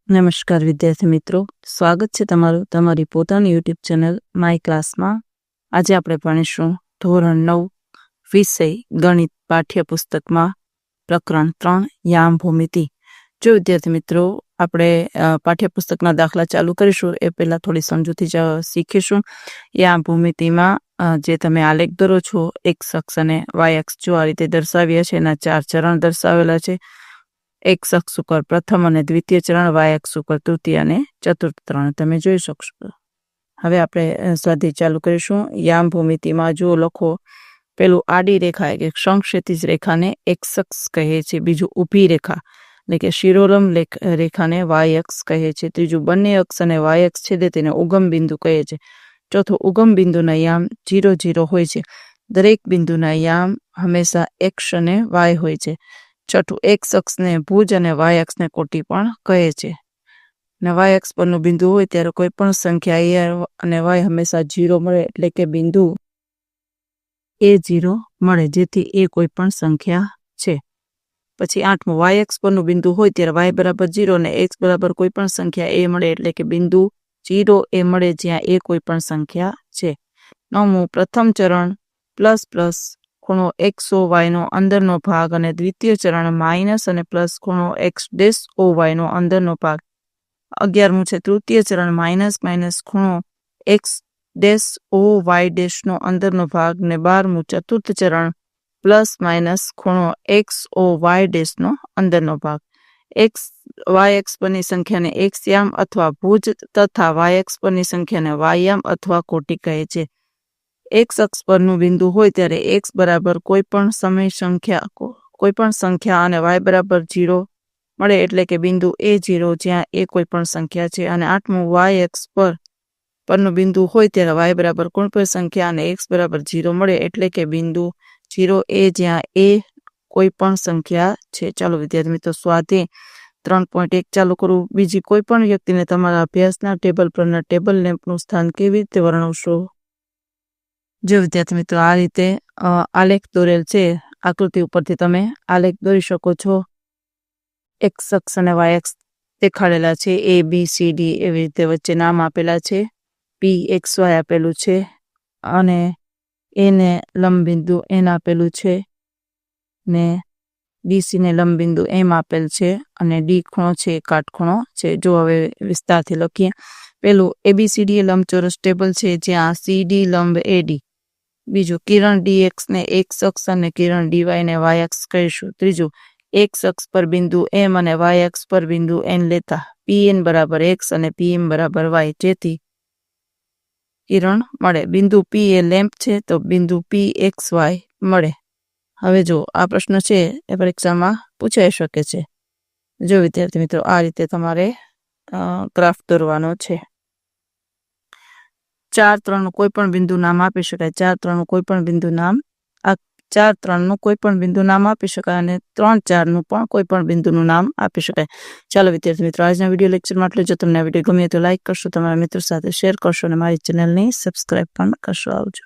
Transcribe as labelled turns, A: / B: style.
A: નમસ્કાર વિદ્યાર્થી મિત્રો, સ્વાગત છે તમારું તમારી પોતાની યુટ્યુબ ચેનલ માય ક્લાસમાં. આજે આપણે ભણીશું ધોરણ 9 વિષય ગણિત પાઠ્યપુસ્તકમાં પ્રકરણ 3 યામ ભૂમિતિ. જો વિદ્યાર્થી મિત્રો આપણે પાઠ્યપુસ્તકના દાખલા ચાલુ કરીશું એ પહેલાં થોડી સમજૂતી શીખીશું. યામ ભૂમિતિમાં જે તમે આલેખ દોરો છો એક્સ અક્ષ અને વાય અક્ષ જો આ રીતે દર્શાવ્યા છે, એના 4 ચરણ દર્શાવેલા છે. એક્સ અક્ષ ઉપર પ્રથમ અને દ્વિતીય ચરણ, વાય અક્ષ ઉપર તૃતીય અને ચતુર્થ ચરણ તમે જોઈ શકશો. હવે આપણે સ્વાધ્યાય ચાલુ કરીશું. યામ ભૂમિતિમાં જો લખો, પેલું આડી રેખા કે સમક્ષિતિજ રેખાને એક્સ અક્ષ કહે છે, બીજું ઊભી રેખા એટલે કે શિરોલંબ રેખાને વાય અક્ષ કહે છે, ત્રીજું બંને અક્ષ અને વાય અક્ષ છેદે તેને ઉગમ બિંદુ કહે છે, ચોથું ઉગમ બિંદુના યામ 0, 0 હોય છે. દરેક બિંદુના યામ હંમેશા એક્સ અને વાય હોય છે. છઠ્ઠું, એક્સ અક્ષને ભુજ અને વાય અક્ષને કોટી પણ કહે છે. અને વાય અક્ષ પરનું બિંદુ હોય ત્યારે કોઈ પણ સંખ્યા એ અને વાય હંમેશા 0 મળે એટલે કે બિંદુ A0 મળે, જેથી એ કોઈ પણ સંખ્યા છે. પછી 8મું, વાય અક્ષ પરનું બિંદુ હોય ત્યારે વાય બરાબર 0 અને એક્સ બરાબર કોઈ પણ સંખ્યા એ મળે એટલે કે બિંદુ 0 એ મળે જ્યાં એ કોઈ પણ સંખ્યા છે. 9મું, પ્રથમ ચરણ પ્લસ પ્લસ ખૂણો XOY નો અંદરનો ભાગ અને દ્વિતીય ચરણ માઇનસ અને પ્લસ ખૂણો X'OY નો અંદરનો ભાગ. 11મું છે તૃતીય ચરણ માઇનસ માઇનસ ખૂણો X'OY નો અંદરનો ભાગ ને 12મું ચતુર્થ ચરણ પ્લસ માઇનસ ખૂણો XOY નો અંદરનો ભાગ. વાય અક્ષ પરની સંખ્યાને એક્સ યામ અથવા ભુજ તથા વાય અક્ષ પરની સંખ્યાને વાય યામ અથવા કોટી કહે છે. એક્સ અક્ષ પરનું બિંદુ હોય ત્યારે એક્સ બરાબર કોઈ પણ સંખ્યા અને વાય બરાબર 0 મળે એટલે કે બિંદુ A0 જ્યાં એ કોઈ પણ સંખ્યા છે. અને 8મું, વાય અક્ષ પરનું બિંદુ હોય ત્યારે વાય બરાબર કોઈ પણ સંખ્યા અને એક્સ બરાબર 0 મળે એટલે કે બિંદુ 0 એ જ્યાં એ કોઈ પણ સંખ્યા છે. ચાલો વિદ્યાર્થી મિત્રો, સ્વાધ્યાય 3.1 ચાલુ કરું. બીજી કોઈ પણ વ્યક્તિને તમારા અભ્યાસના ટેબલ પરના ટેબલ લેમ્પનું સ્થાન કેવી રીતે વર્ણવશો? જો વિદ્યાર્થી મિત્રો આ રીતે આલેખ દોરેલ છે, આકૃતિ ઉપરથી તમે આલેખ દોરી શકો છો. એક્સ અક્ષ અને વાય અક્ષ દેખાડેલા છે, ABCD એવી રીતે વચ્ચે નામ આપેલા છે, PXY આપેલું છે અને એને લંબબિંદુ N આપેલું છે ને BC ને લંબબિંદુ M આપેલ છે અને D ખૂણો છે કાટખૂણો છે. જો હવે વિસ્તારથી લખીએ, પેલું ABCD એ લંબચોરસ ટેબલ છે જ્યાં CD લંબ AD. બીજું, કિરણ DX ને એક્સ અક્ષ અને કિરણ DY ને વાય અક્ષ કહીશું. ત્રીજું, એક્સ અક્ષ પર બિંદુ M અને વાય અક્ષ પર બિંદુ N લેતા PN બરાબર X અને PM બરાબર Y, જેથી કિરણ મળે. બિંદુ P એ લેમ્પ છે તો બિંદુ PXY મળે. હવે જો આ પ્રશ્ન છે એ પરીક્ષામાં પૂછાઈ શકે છે. જો વિદ્યાર્થી મિત્રો આ રીતે તમારે ગ્રાફ દોરવાનો છે. 4, 3નું કોઈ પણ બિંદુ નામ આપી શકાય. 4, 3નું કોઈ પણ બિંદુ નામ 4, 3નું કોઈ પણ બિંદુ નામ આપી શકાય અને 3, 4નું પણ કોઈ પણ બિંદુનું નામ આપી શકાય. ચાલો વિદ્યાર્થી મિત્રો, આજના વિડીયો લેક્ચરમાં આટલું. જો તમને આ વિડીયો ગમે તો લાઈક કરશો, તમારા મિત્રો સાથે શેર કરશો અને મારી ચેનલને સબસ્ક્રાઈબ પણ કરશો. આવજો.